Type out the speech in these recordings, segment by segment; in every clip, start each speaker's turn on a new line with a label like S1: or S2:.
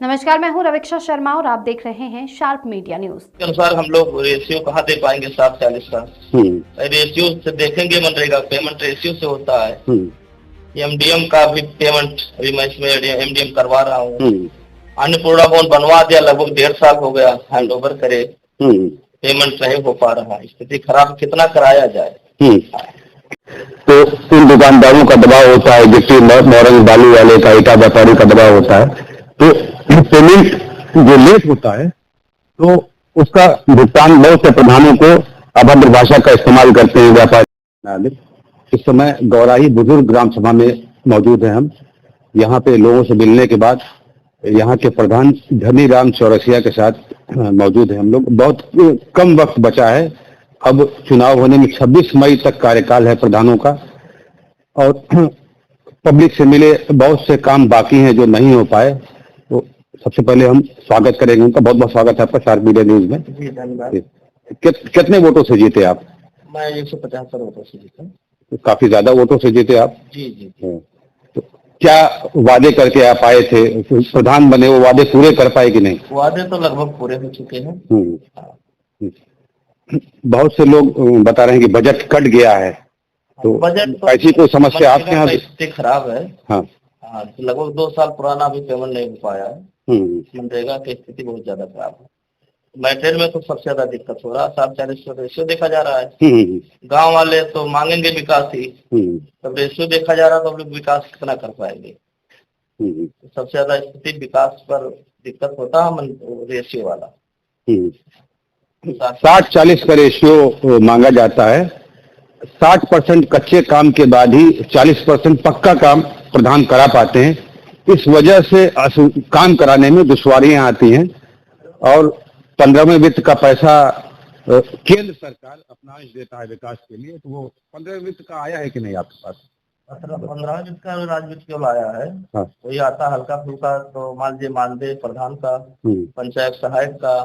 S1: नमस्कार, मैं हूं रवीक्षा शर्मा और आप देख रहे हैं शार्प मीडिया न्यूज
S2: के अनुसार हम लोग रेशियो कहाँ दे पाएंगे 7:40 का। रेशियो से देखेंगे, मनरेगा पेमेंट रेशियो से होता है। एमडीएम का भी पेमेंट अभी मैं इसमें एमडीएम करवा रहा हूँ। अन्नपूर्णा भवन बनवा दिया, लगभग 1.5 साल हो गया, हैंड ओवर करे, पेमेंट नहीं हो पा रहा। स्थिति खराब, कितना कराया जाए।
S3: तो इन दुकानदारों का दबाव होता है, गिट्टी मोरंग बालू वाले का, ईटा व्यापारी का दबाव होता है। तो पेमेंट जो लेट होता है तो उसका भुगतान बहुत से प्रधानों को अभद्र भाषा का इस्तेमाल करते हैं व्यापारी। इस समय गौराई बुजुर्ग ग्राम सभा में मौजूद हैं हम। यहाँ पे लोगों से मिलने के बाद यहाँ के प्रधान धनीराम चौरसिया के साथ मौजूद है हम लोग। बहुत कम वक्त बचा है, अब चुनाव होने में 26 मई तक कार्यकाल है प्रधानों का, और पब्लिक से मिले, बहुत से काम बाकी हैं जो नहीं हो पाए। तो सबसे पहले हम स्वागत करेंगे उनका। बहुत बहुत स्वागत है आपका शार्प मीडिया न्यूज में।
S2: जी धन्यवाद।
S3: कितने वोटों से जीते आप?
S2: मैं 175 वोटों से जीता।
S3: तो काफी ज्यादा वोटों से जीते आप।
S2: जी जी।
S3: तो क्या वादे करके आप आए थे? प्रधान बने, वो वादे पूरे कर पाए कि नहीं?
S2: वादे तो लगभग पूरे हो चुके हैं।
S3: बहुत से लोग बता रहे हैं कि बजट कट गया है, तो
S2: बजट तो
S3: ऐसी कोई समस्या आपके यहाँ?
S2: स्थिति खराब है।
S3: हाँ,
S2: लगभग 2 साल पुराना अभी पेमेंट नहीं हो पाया है। मनरेगा की स्थिति बहुत ज्यादा खराब है। मैटेरियल में तो सबसे ज्यादा दिक्कत हो रहा है। 7:40 रेशियो देखा जा रहा है। गांव वाले तो मांगेंगे विकास ही, तब रेशियो देखा जा रहा है तो हम लोग विकास कितना कर पाएंगे। सबसे ज्यादा स्थिति विकास पर दिक्कत होता है रेशियो वाला।
S3: 60-40 का रेशियो मांगा जाता है। 60% कच्चे काम के बाद ही 40% पक्का काम प्रधान करा पाते हैं। इस वजह से काम कराने में दुश्वारियां आती हैं, और 15वें वित्त का पैसा केंद्र सरकार अपना अंश देता है विकास के लिए। तो वो 15वें वित्त का आया है कि नहीं आपके पास?
S2: 15 वित्त का राज्य वित्त केवल आया है।
S3: हाँ।
S2: वही आता हल्का फुल्का, तो मान लीजिए मानदेय प्रधान का, पंचायत सहायक का,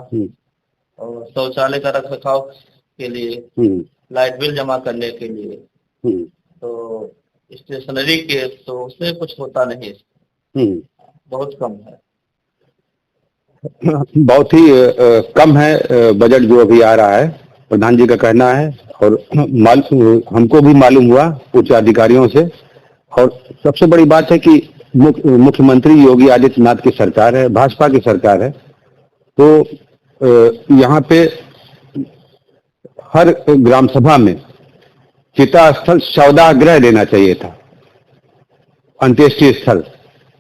S2: और शौचालय का रख रखाव के लिए, लाइट बिल जमा करने के लिए, तो स्टेशनरी के, तो उससे कुछ होता नहीं, बहुत कम है।
S3: बहुत ही कम है बजट जो अभी आ रहा है, प्रधान जी का कहना है। और हमको भी मालूम हुआ उच्च अधिकारियों से। और सबसे बड़ी बात है कि मुख्यमंत्री योगी आदित्यनाथ की सरकार है, भाजपा की सरकार है। तो यहाँ पे हर ग्राम सभा में चिता स्थल सौदागृह देना चाहिए था, अंत्येष्टि स्थल,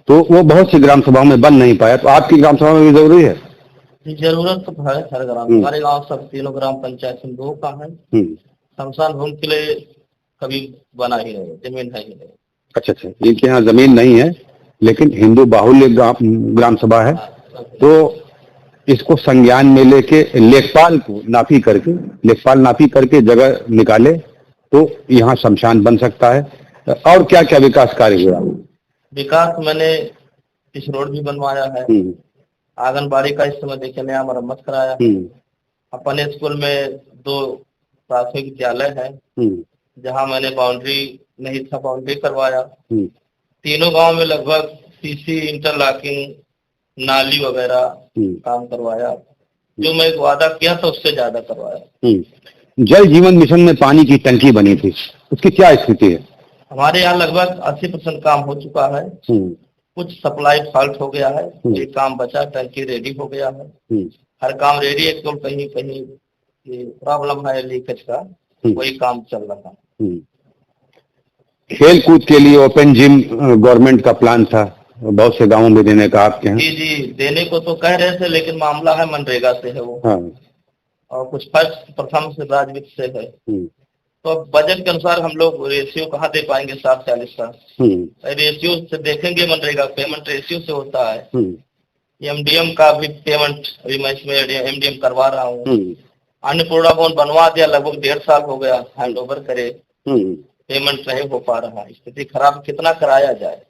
S3: तो वो बहुत सी ग्राम सभाओं में बन नहीं पाया। तो आपकी ग्राम सभा में भी जरूरी है?
S2: जरूरत तो है हर ग्राम। हमारे गांव सब तीनों ग्राम पंचायत में 2 का है। शमशान भूमि के लिए कभी बना ही नहीं, जमीन है ही नहीं।
S3: अच्छा, इनके यहाँ जमीन नहीं है, लेकिन हिंदू बाहुल्य ग्राम सभा है। तो इसको संज्ञान में लेके लेखपाल नापी करके जगह निकाले तो यहाँ शमशान बन सकता है। और क्या क्या विकास कार्य हुआ?
S2: विकास मैंने इस रोड भी बनवाया है। आंगनबाड़ी का इस समय देखिए नया मरम्मत कराया। अपने स्कूल में 2 प्राथमिक विद्यालय है, जहाँ मैंने बाउंड्री नहीं था, बाउंड्री करवाया। तीनों गांव में लगभग सीसी, इंटरलॉकिंग, नाली वगैरह काम करवाया। जो मैं वादा किया था उससे ज्यादा करवाया।
S3: जल जीवन मिशन में पानी की टंकी बनी थी, उसकी क्या स्थिति है?
S2: हमारे यहाँ लगभग 80% काम हो चुका है। कुछ सप्लाई फॉल्ट हो गया है, एक काम बचा, टंकी रेडी हो गया है। हर काम रेडी है, एकदम कहीं कहीं प्रॉब्लम है लीकेज का, वही काम चल रहा है।
S3: खेल कूद के लिए ओपन जिम गवर्नमेंट का प्लान था बहुत से गांवों में देने का, आपके यहाँ?
S2: जी, देने को तो कह रहे थे, लेकिन मामला है मनरेगा से है वो। और कुछ फर्स्ट प्रथम से राज्य वित्त से है। तो बजट के अनुसार हम लोग रेशियो कहाँ दे पाएंगे 7:40 का। रेशियो से देखेंगे, मनरेगा पेमेंट रेशियो से होता है। एमडीएम का भी पेमेंट अभी मैं इसमें एमडीएम करवा रहा हूँ। अन्नपूर्णा भवन बनवा दिया, लगभग 1.5 साल हो गया, हैंड ओवर करे, पेमेंट नहीं हो पा रहा। स्थिति खराब, कितना कराया जाए।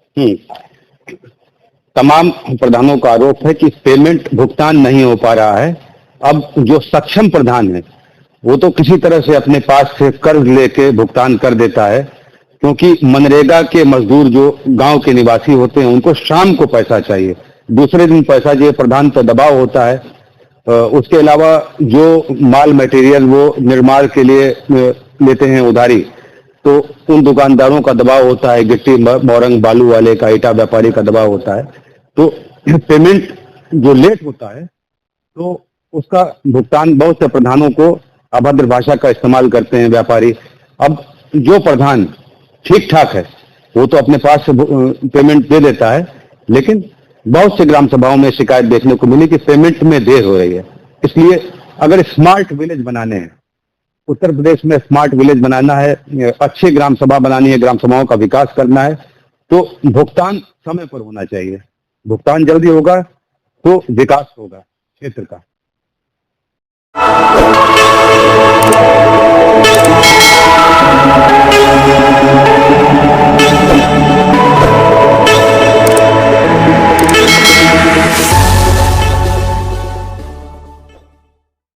S3: तमाम प्रधानों का आरोप है कि पेमेंट भुगतान नहीं हो पा रहा है। अब जो सक्षम प्रधान है वो तो किसी तरह से अपने पास से कर्ज लेके भुगतान कर देता है, क्योंकि मनरेगा के मजदूर जो गांव के निवासी होते हैं उनको शाम को पैसा चाहिए। दूसरे दिन पैसा जो प्रधान पर दबाव होता है। उसके अलावा जो माल मटेरियल वो निर्माण के लिए लेते हैं उधारी, तो उन दुकानदारों का दबाव होता है, गिट्टी मोरंग बालू वाले का, ईटा व्यापारी का दबाव होता है। तो पेमेंट जो लेट होता है तो उसका भुगतान बहुत से प्रधानों को अभद्र भाषा का इस्तेमाल करते हैं व्यापारी। अब जो प्रधान ठीक ठाक है वो तो अपने पास से पेमेंट दे देता है, लेकिन बहुत से ग्राम सभाओं में शिकायत देखने को मिली कि पेमेंट में देर हो रही है। इसलिए अगर स्मार्ट विलेज बनाने हैं, उत्तर प्रदेश में स्मार्ट विलेज बनाना है, अच्छी ग्राम सभा बनानी है, ग्राम सभाओं का विकास करना है, तो भुगतान समय पर होना चाहिए। भुगतान जल्दी होगा तो विकास होगा क्षेत्र का।